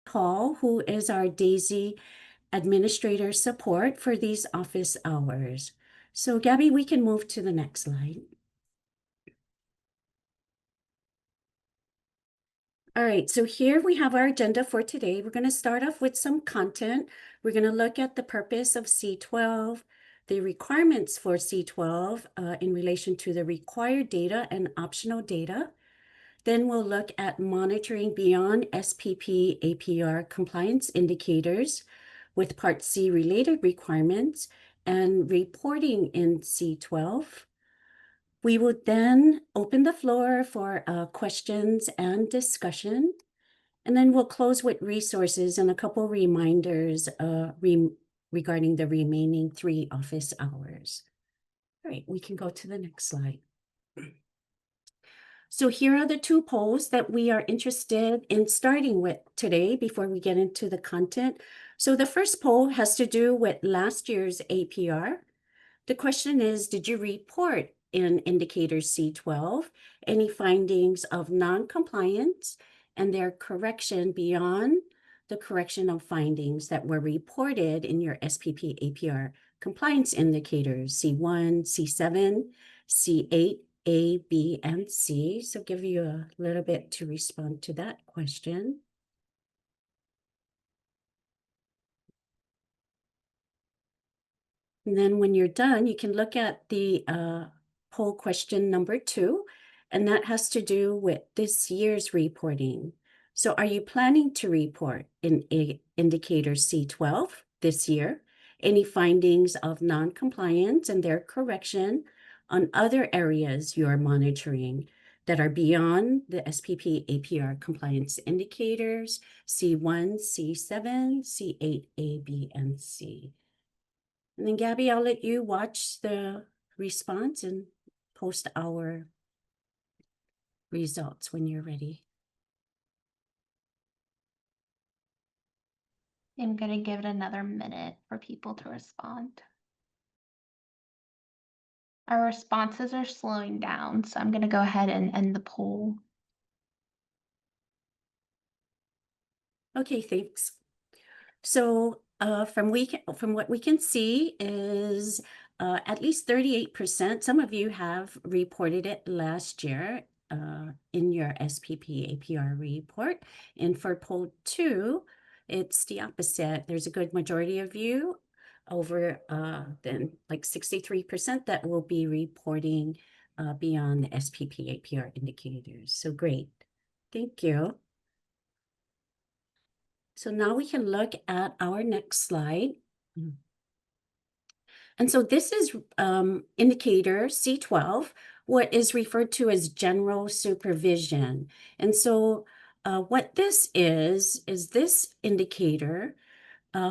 Paul, who is our DaSy administrator support for these office hours. So Gabby, we can move to the next slide. All right, so here we have our agenda for today. We're going to start off with some content. We're going to look at the purpose of C12, the requirements for C12 in relation to the required data and optional data. Then we'll look at monitoring beyond SPP APR compliance indicators with Part C related requirements and reporting in C12. We will then open the floor for questions and discussion. And then we'll close with resources and a couple reminders regarding the remaining 3 office hours. All right, we can go to the next slide. So here are the 2 polls that we are interested in starting with today before we get into the content. So the first poll has to do with last year's APR. The question is, did you report in Indicator C12 any findings of non-compliance and their correction beyond the correction of findings that were reported in your SPP APR compliance indicators, C1, C7, C8, A, B, and C? So give you a little bit to respond to that question. And then when you're done, you can look at the poll question number 2, and that has to do with this year's reporting. So are you planning to report in Indicator C12 this year any findings of non-compliance and their correction on other areas you are monitoring that are beyond the SPP APR compliance indicators, C1, C7, C8, A, B, and C? And then Gabby, I'll let you watch the response and post our results when you're ready. I'm going to give it another minute for people to respond. Our responses are slowing down, so I'm going to go ahead and end the poll. Okay, thanks. So from what we can see is at least 38%, some of you have reported it last year in your SPP APR report. And for poll 2, it's the opposite. There's a good majority of you, over then like 63%, that will be reporting beyond the SPP APR indicators. So great. Thank you. So now we can look at our next slide. And so this is Indicator C12, what is referred to as general supervision. And so what this is this indicator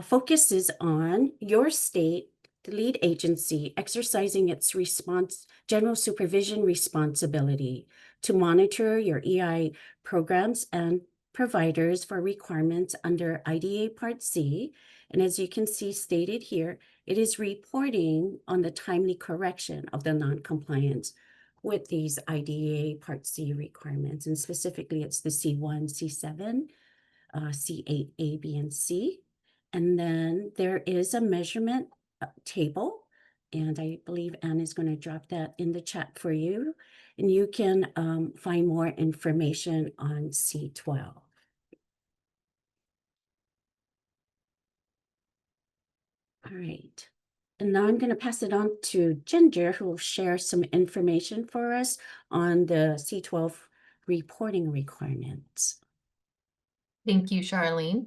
focuses on your state, the lead agency, exercising its general supervision responsibility to monitor your EI programs and providers for requirements under IDA Part C. And as you can see stated here, it is reporting on the timely correction of the non-compliance with these IDA Part C requirements. And specifically, it's the C1, C7, C8, A, B, and C. And then there is a measurement table, and I believe Anne is going to drop that in the chat for you. And you can find more information on C12. All right. And now I'm going to pass it on to Ginger, who will share some information for us on the C12 reporting requirements. Thank you, Charlene.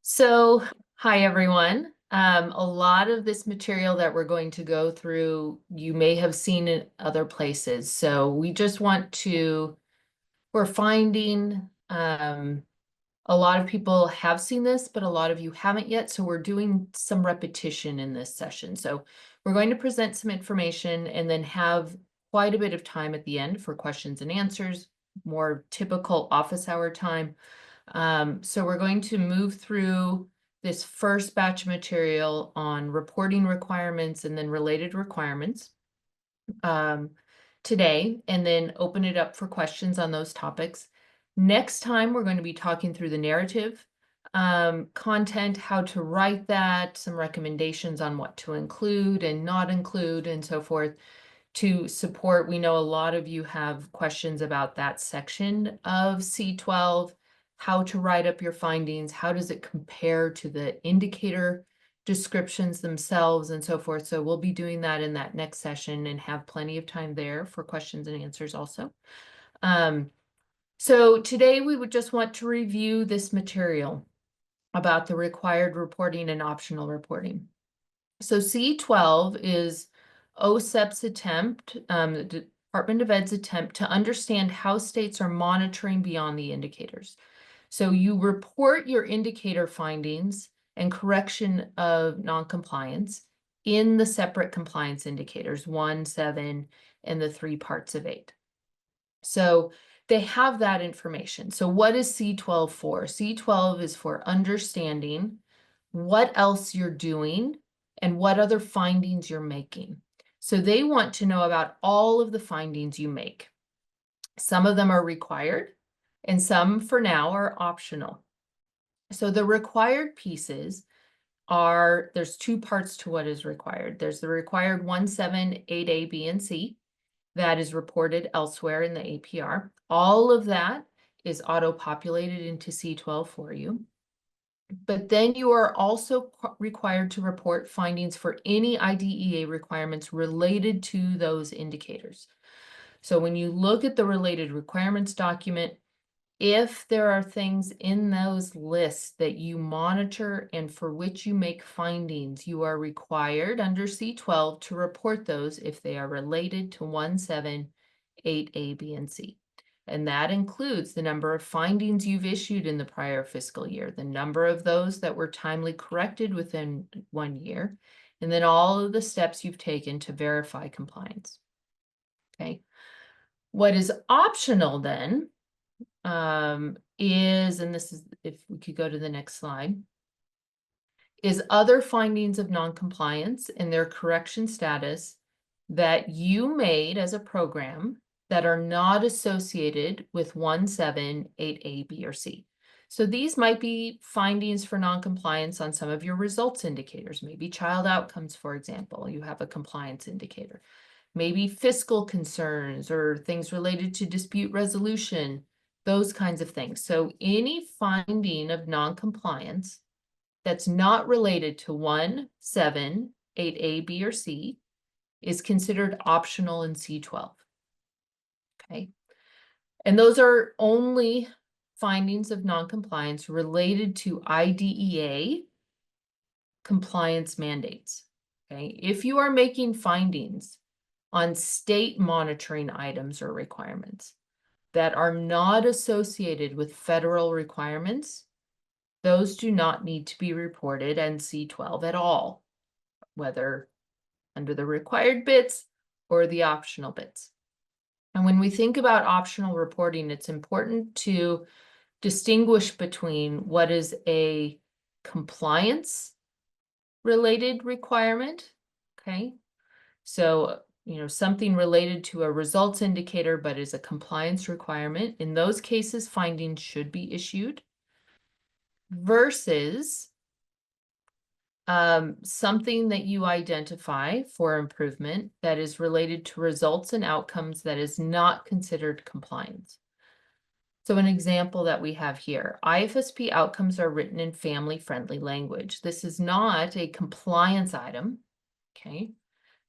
So, hi, everyone. A lot of this material that we're going to go through, you may have seen in other places. So we just we're finding a lot of people have seen this, but a lot of you haven't yet. So we're doing some repetition in this session. So we're going to present some information and then have quite a bit of time at the end for questions and answers, more typical office hour time. So we're going to move through this first batch of material on reporting requirements and then related requirements today, and then open it up for questions on those topics. Next time, we're going to be talking through the narrative content, how to write that, some recommendations on what to include and not include, and so forth to support. We know a lot of you have questions about that section of C12, how to write up your findings, how does it compare to the indicator descriptions themselves, and so forth. So we'll be doing that in that next session and have plenty of time there for questions and answers also. So today we would just want to review this material about the required reporting and optional reporting. So C12 is OSEP's attempt, the Department of Ed's attempt to understand how states are monitoring beyond the indicators. So you report your indicator findings and correction of noncompliance in the separate compliance indicators, 1, 7, and the 3 parts of 8. So they have that information. So what is C12 for? C12 is for understanding what else you're doing and what other findings you're making. So they want to know about all of the findings you make. Some of them are required and some for now are optional. So the required pieces are, there's 2 parts to what is required. There's the required 1, 7, 8A, B, and C that is reported elsewhere in the APR. All of that is auto-populated into C12 for you. But then you are also required to report findings for any IDEA requirements related to those indicators. So when you look at the related requirements document, if there are things in those lists that you monitor and for which you make findings, you are required under C12 to report those if they are related to 1, 7, 8A, B, and C. And that includes the number of findings you've issued in the prior fiscal year, the number of those that were timely corrected within 1 year, and then all of the steps you've taken to verify compliance. Okay. What is optional then is, and this is, if we could go to the next slide, is other findings of noncompliance and their correction status that you made as a program that are not associated with 1, 7, 8A, B, or C. So these might be findings for noncompliance on some of your results indicators, maybe child outcomes, for example, you have a compliance indicator, maybe fiscal concerns or things related to dispute resolution, those kinds of things. So any finding of noncompliance that's not related to 1, 7, 8A, B, or C is considered optional in C12. Okay. And those are only findings of noncompliance related to IDEA compliance mandates. Okay. If you are making findings on state monitoring items or requirements that are not associated with federal requirements, those do not need to be reported in C12 at all, whether under the required bits or the optional bits. And when we think about optional reporting, it's important to distinguish between what is a compliance related requirement, okay? So, something related to a results indicator, but is a compliance requirement. In those cases, findings should be issued versus something that you identify for improvement that is related to results and outcomes that is not considered compliance. So an example that we have here, IFSP outcomes are written in family-friendly language. This is not a compliance item, okay,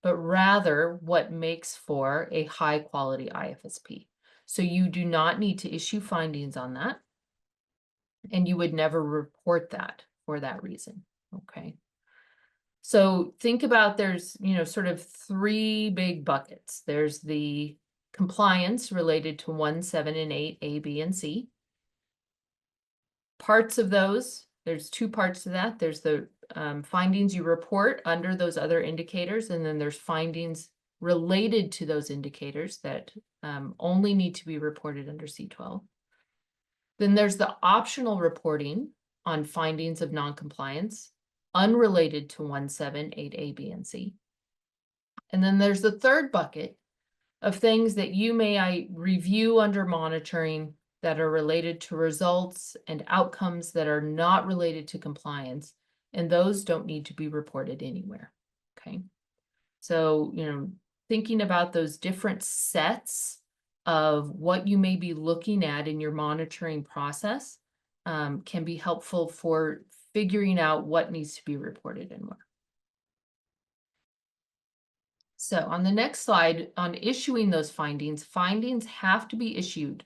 but rather what makes for a high-quality IFSP. So you do not need to issue findings on that, and you would never report that for that reason, okay? So think about there's, sort of 3 big buckets. There's the compliance related to 1, 7, and 8, A, B, and C. Parts of those, there's 2 parts to that. There's the findings you report under those other indicators, and then there's findings related to those indicators that only need to be reported under C12. Then there's the optional reporting on findings of noncompliance unrelated to 1, 7, 8, A, B, and C. And then there's the third bucket of things that you may review under monitoring that are related to results and outcomes that are not related to compliance, and those don't need to be reported anywhere, okay? So, thinking about those different sets of what you may be looking at in your monitoring process can be helpful for figuring out what needs to be reported and where. So on the next slide, on issuing those findings have to be issued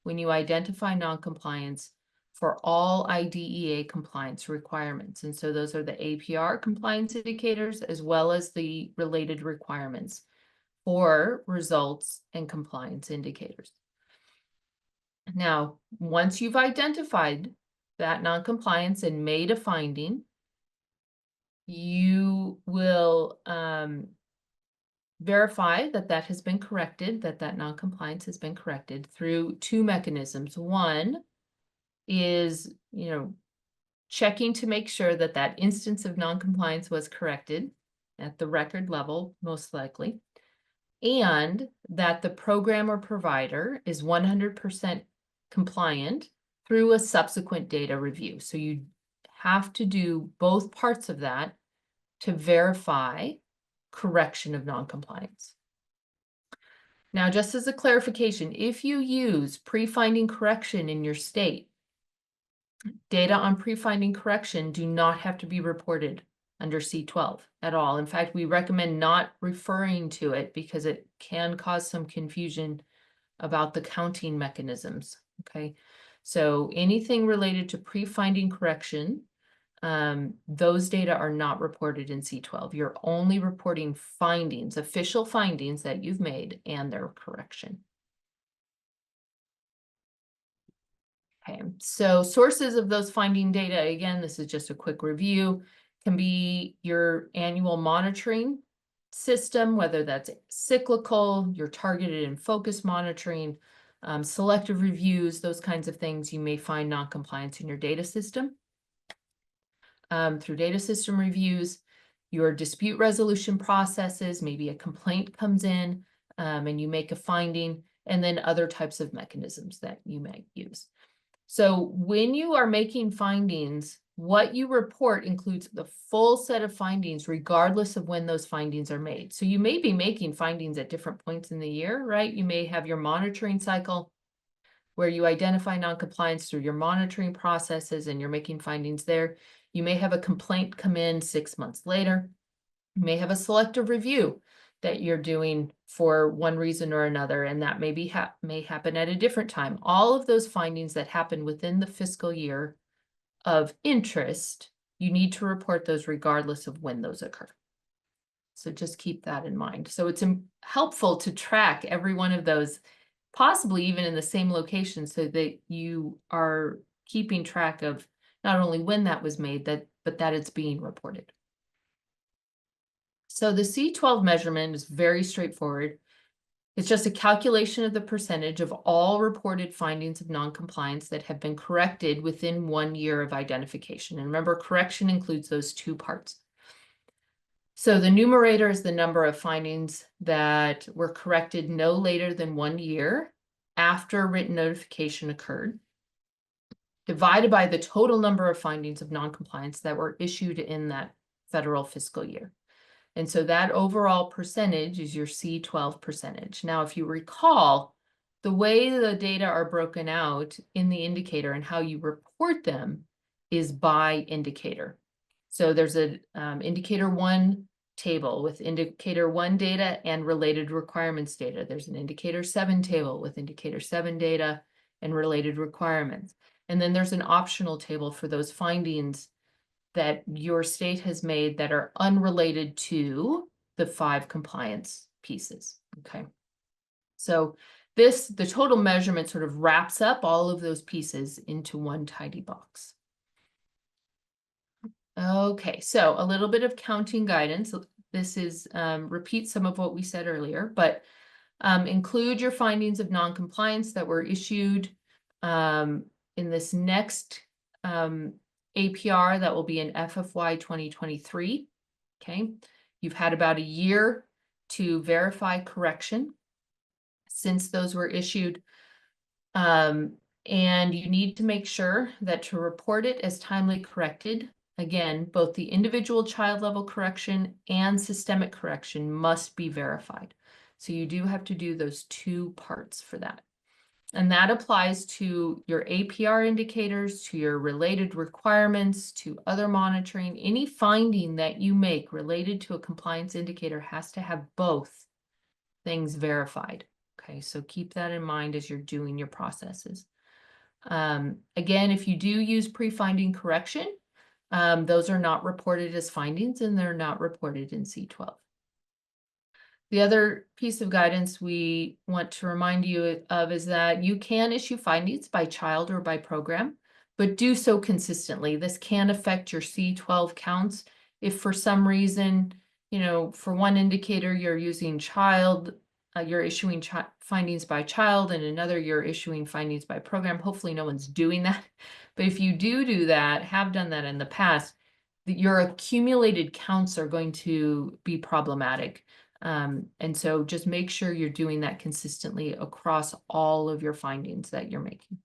when you identify noncompliance for all IDEA compliance requirements. And so those are the APR compliance indicators, as well as the related requirements for results and compliance indicators. Now, once you've identified that noncompliance and made a finding, you will verify that that has been corrected, that noncompliance has been corrected through two mechanisms. One is, checking to make sure that that instance of noncompliance was corrected at the record level, most likely, and that the program or provider is 100% compliant through a subsequent data review. So you have to do both parts of that to verify correction of noncompliance. Now, just as a clarification, if you use pre-finding correction in your state, data on pre-finding correction do not have to be reported under C12 at all. In fact, we recommend not referring to it because it can cause some confusion about the counting mechanisms, okay? So anything related to pre-finding correction, those data are not reported in C12. You're only reporting findings, official findings that you've made and their correction. Okay, so sources of those finding data, again, this is just a quick review, can be your annual monitoring system, whether that's cyclical, your targeted and focused monitoring, selective reviews, those kinds of things. You may find noncompliance in your data system. Through data system reviews, your dispute resolution processes, maybe a complaint comes in and you make a finding, and then other types of mechanisms that you might use. So when you are making findings, what you report includes the full set of findings, regardless of when those findings are made. So you may be making findings at different points in the year, right? You may have your monitoring cycle where you identify noncompliance through your monitoring processes and you're making findings there. You may have a complaint come in 6 months later. You may have a selective review that you're doing for one reason or another, and that may happen at a different time. All of those findings that happen within the fiscal year of interest, you need to report those regardless of when those occur. So just keep that in mind. So it's helpful to track every one of those, possibly even in the same location, so that you are keeping track of not only when that was made, but that it's being reported. So the C12 measurement is very straightforward. It's just a calculation of the percentage of all reported findings of noncompliance that have been corrected within 1 year of identification. And remember, correction includes those two parts. So the numerator is the number of findings that were corrected no later than 1 year after written notification occurred, divided by the total number of findings of noncompliance that were issued in that federal fiscal year. And so that overall percentage is your C12 percentage. Now, if you recall, the way the data are broken out in the indicator and how you report them is by indicator. So there's a indicator 1 table with indicator 1 data and related requirements data. There's an indicator 7 table with indicator 7 data and related requirements. And then there's an optional table for those findings that your state has made that are unrelated to the 5 compliance pieces, okay? So the total measurement sort of wraps up all of those pieces into one tidy box. Okay, so a little bit of counting guidance. This is repeat some of what we said earlier, but include your findings of noncompliance that were issued in this next APR that will be in FFY 2023, okay? You've had about a year to verify correction since those were issued. And And you need to make sure that to report it as timely corrected, again, both the individual child level correction and systemic correction must be verified. So you do have to do those two parts for that. And that applies to your APR indicators, to your related requirements, to other monitoring. Any finding that you make related to a compliance indicator has to have both things verified. Okay, so keep that in mind as you're doing your processes. Again, if you do use pre-finding correction, those are not reported as findings and they're not reported in C12. The other piece of guidance we want to remind you of is that you can issue findings by child or by program, but do so consistently. This can affect your C12 counts. If for some reason, you know, for one indicator you're using child, you're issuing findings by child, and another you're issuing findings by program. Hopefully no one's doing that. But if you do that, have done that in the past, your accumulated counts are going to be problematic. And so just make sure you're doing that consistently across all of your findings that you're making.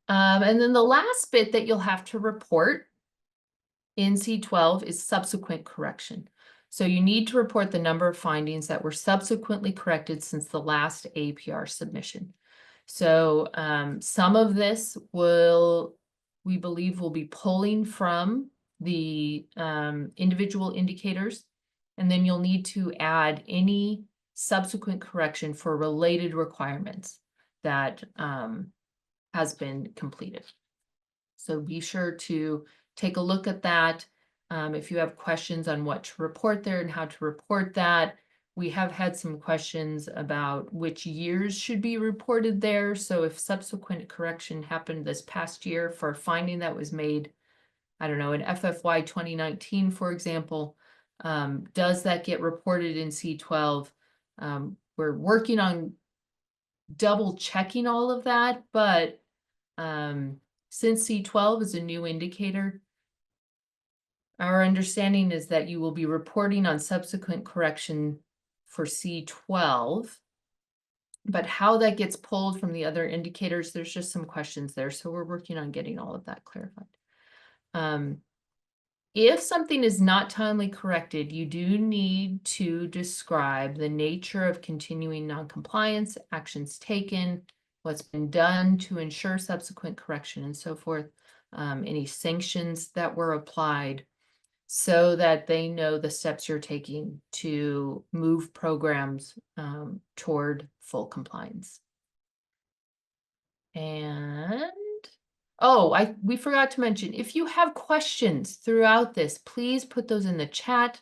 And then the last bit that you'll have to report in C12 is subsequent correction. So you need to report the number of findings that were subsequently corrected since the last APR submission. So some of this we believe will be pulling from the individual indicators, and then you'll need to add any subsequent correction for related requirements that has been completed. So be sure to take a look at that. If you have questions on what to report there and how to report that, we have had some questions about which years should be reported there. So if subsequent correction happened this past year for a finding that was made, I don't know, in FFY 2019, for example, does that get reported in C12? We're working on double checking all of that, but since C12 is a new indicator, our understanding is that you will be reporting on subsequent correction for C12, but how that gets pulled from the other indicators, there's just some questions there. So we're working on getting all of that clarified. If something is not timely corrected, you do need to describe the nature of continuing noncompliance, actions taken, what's been done to ensure subsequent correction, and so forth, any sanctions that were applied, so that they know the steps you're taking to move programs toward full compliance. And we forgot to mention, if you have questions throughout this, please put those in the chat.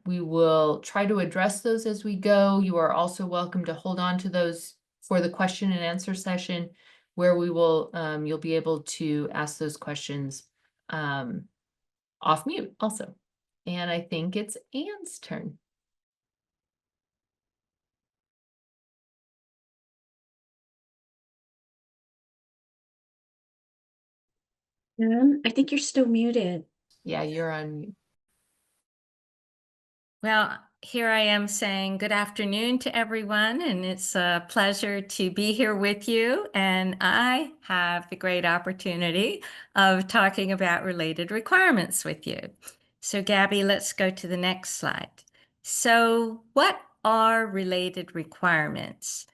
We will try to address those as we go. You are also welcome to hold on to those for the question and answer session, where we will, you'll be able to ask those questions off mute also. And I think it's Anne's turn. I think you're still muted. Yeah, you're on mute. Well, here I am saying good afternoon to everyone, and it's a pleasure to be here with you. And I have the great opportunity of talking about related requirements with you. So Gabby, let's go to the next slide. So what are related requirements?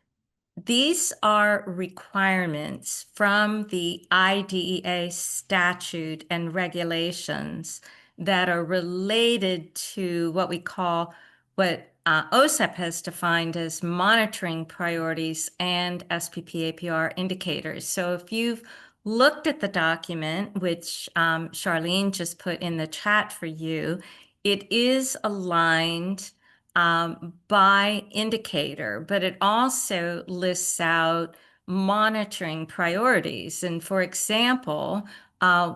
These are requirements from the IDEA statute and regulations that are related to what we call, what OSEP has defined as monitoring priorities and SPP APR indicators. So if you've looked at the document, which Charlene just put in the chat for you, it is aligned by indicator, but it also lists out monitoring priorities. And for example,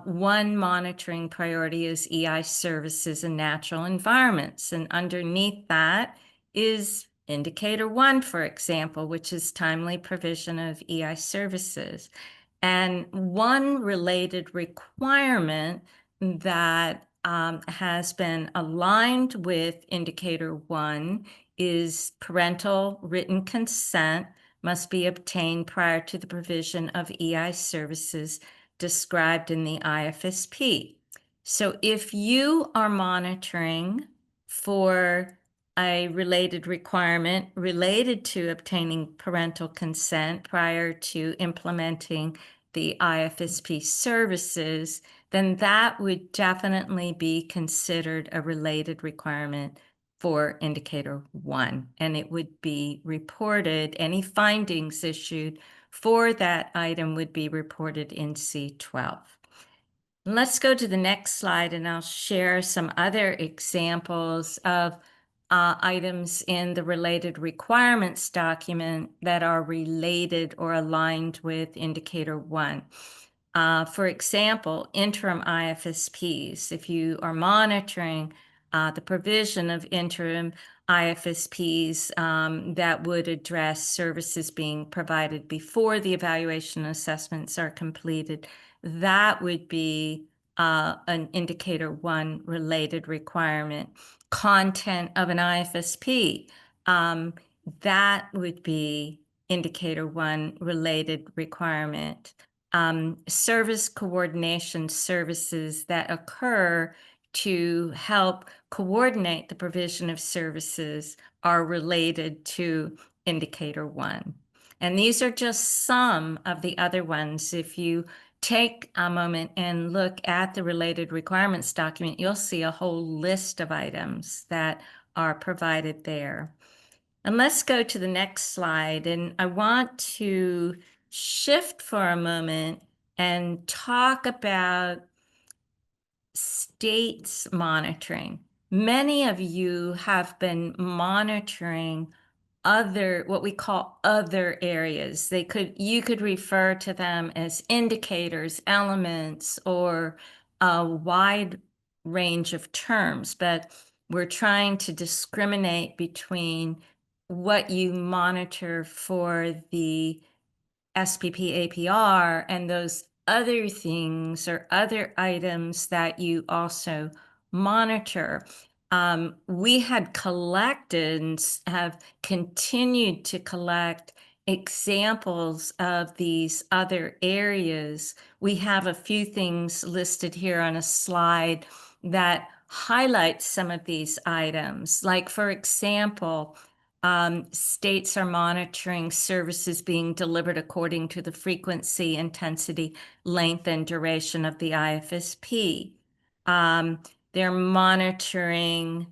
one monitoring priority is EI services and natural environments. And underneath that is indicator 1, for example, which is timely provision of EI services. And one related requirement that has been aligned with indicator 1 is parental written consent must be obtained prior to the provision of EI services described in the IFSP. So if you are monitoring for a related requirement related to obtaining parental consent prior to implementing the IFSP services, then that would definitely be considered a related requirement for indicator 1, and it would be reported, any findings issued for that item would be reported in C12. Let's go to the next slide, and I'll share some other examples of items in the related requirements document that are related or aligned with indicator 1. For example, interim IFSPs. If you are monitoring the provision of interim IFSPs that would address services being provided before the evaluation assessments are completed, that would be an indicator 1 related requirement. Content of an IFSP, that would be indicator 1 related requirement. Service coordination services that occur to help coordinate the provision of services are related to indicator 1. And these are just some of the other ones. If you take a moment and look at the related requirements document, you'll see a whole list of items that are provided there. And let's go to the next slide. And I want to shift for a moment and talk about states monitoring. Many of you have been monitoring what we call other areas. You could refer to them as indicators, elements, or a wide range of terms, but we're trying to discriminate between what you monitor for the SPP APR and those other things or other items that you also monitor. We had collected and have continued to collect examples of these other areas. We have a few things listed here on a slide that highlight some of these items. Like, for example, states are monitoring services being delivered according to the frequency, intensity, length, and duration of the IFSP. They're monitoring,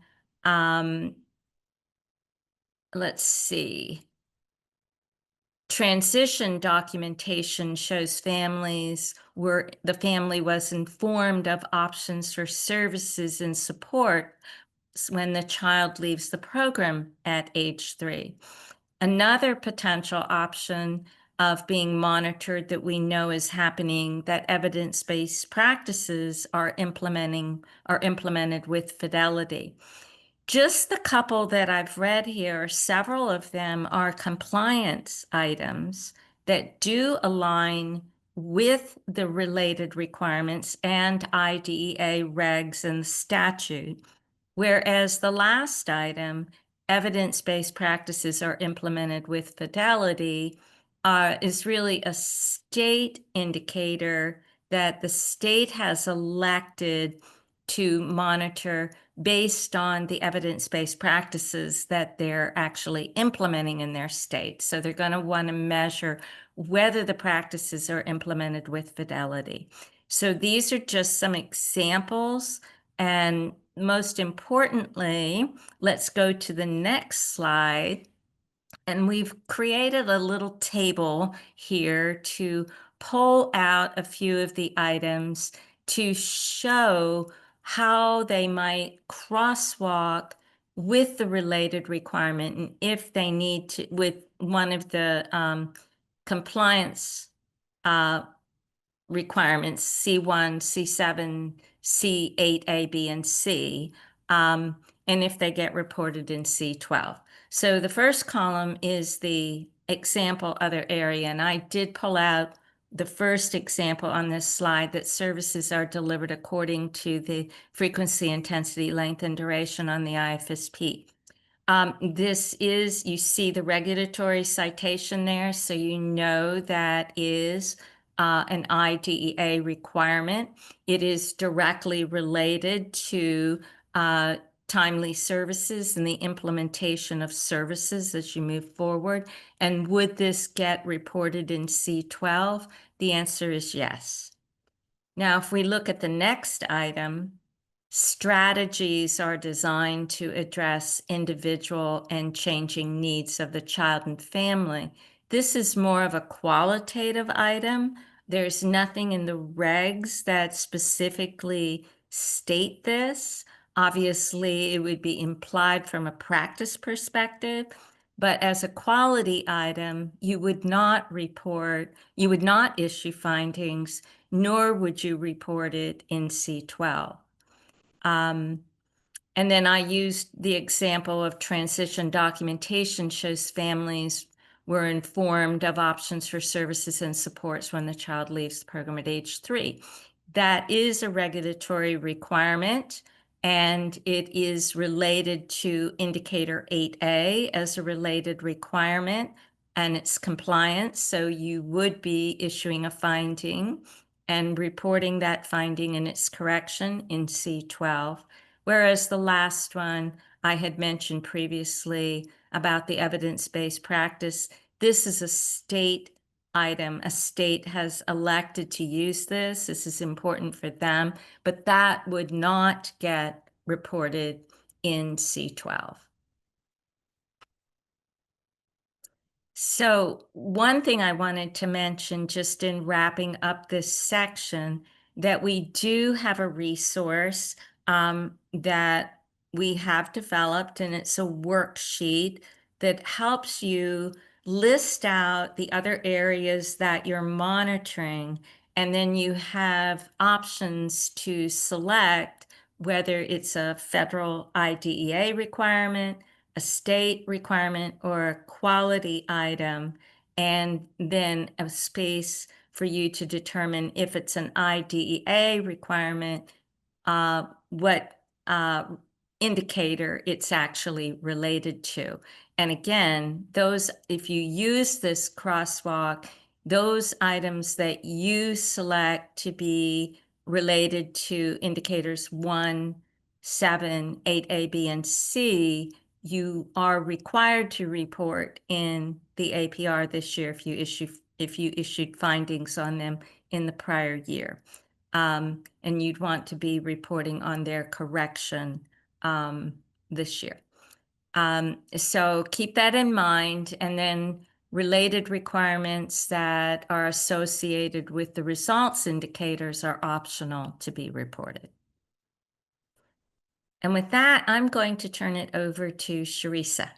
let's see, transition documentation shows families where the family was informed of options for services and support when the child leaves the program at age 3. Another potential option of being monitored that we know is happening, that evidence-based practices are implemented with fidelity. Just the couple that I've read here, several of them are compliance items that do align with the related requirements and IDEA regs and statute. Whereas the last item, evidence-based practices are implemented with fidelity, is really a state indicator that the state has elected to monitor based on the evidence-based practices that they're actually implementing in their state. So they're going to want to measure whether the practices are implemented with fidelity. So these are just some examples. And most importantly, let's go to the next slide. And we've created a little table here to pull out a few of the items to show how they might crosswalk with the related requirement, and if they need to, with one of the compliance requirements, C1, C7, C8, A, B, and C, and if they get reported in C12. So the first column is the example other area, and I did pull out the first example on this slide, that services are delivered according to the frequency, intensity, length, and duration on the IFSP. This is, you see the regulatory citation there, so you know that is an IDEA requirement. It is directly related to timely services and the implementation of services as you move forward. And would this get reported in C12? The answer is yes. Now, if we look at the next item, strategies are designed to address individual and changing needs of the child and family. This is more of a qualitative item. There's nothing in the regs that specifically state this. Obviously, it would be implied from a practice perspective, but as a quality item, you would not issue findings, nor would you report it in C12. And then I used the example of transition documentation shows families were informed of options for services and supports when the child leaves the program at age 3. That is a regulatory requirement, and it is related to Indicator 8A as a related requirement and its compliance. So you would be issuing a finding and reporting that finding and its correction in C12. Whereas the last one I had mentioned previously about the evidence-based practice, this is a state item. A state has elected to use this. This is important for them, but that would not get reported in C12. So one thing I wanted to mention just in wrapping up this section, that we do have a resource that we have developed, and it's a worksheet that helps you list out the other areas that you're monitoring, and then you have options to select whether it's a federal IDEA requirement, a state requirement, or a quality item, and then a space for you to determine if it's an IDEA requirement, what indicator it's actually related to. And again, those, if you use this crosswalk, those items that you select to be related to indicators 1, 7, 8A, B, and C, you are required to report in the APR this year if you issued findings on them in the prior year. And you'd want to be reporting on their correction this year. So keep that in mind, and then related requirements that are associated with the results indicators are optional to be reported. And with that, I'm going to turn it over to Sharissa.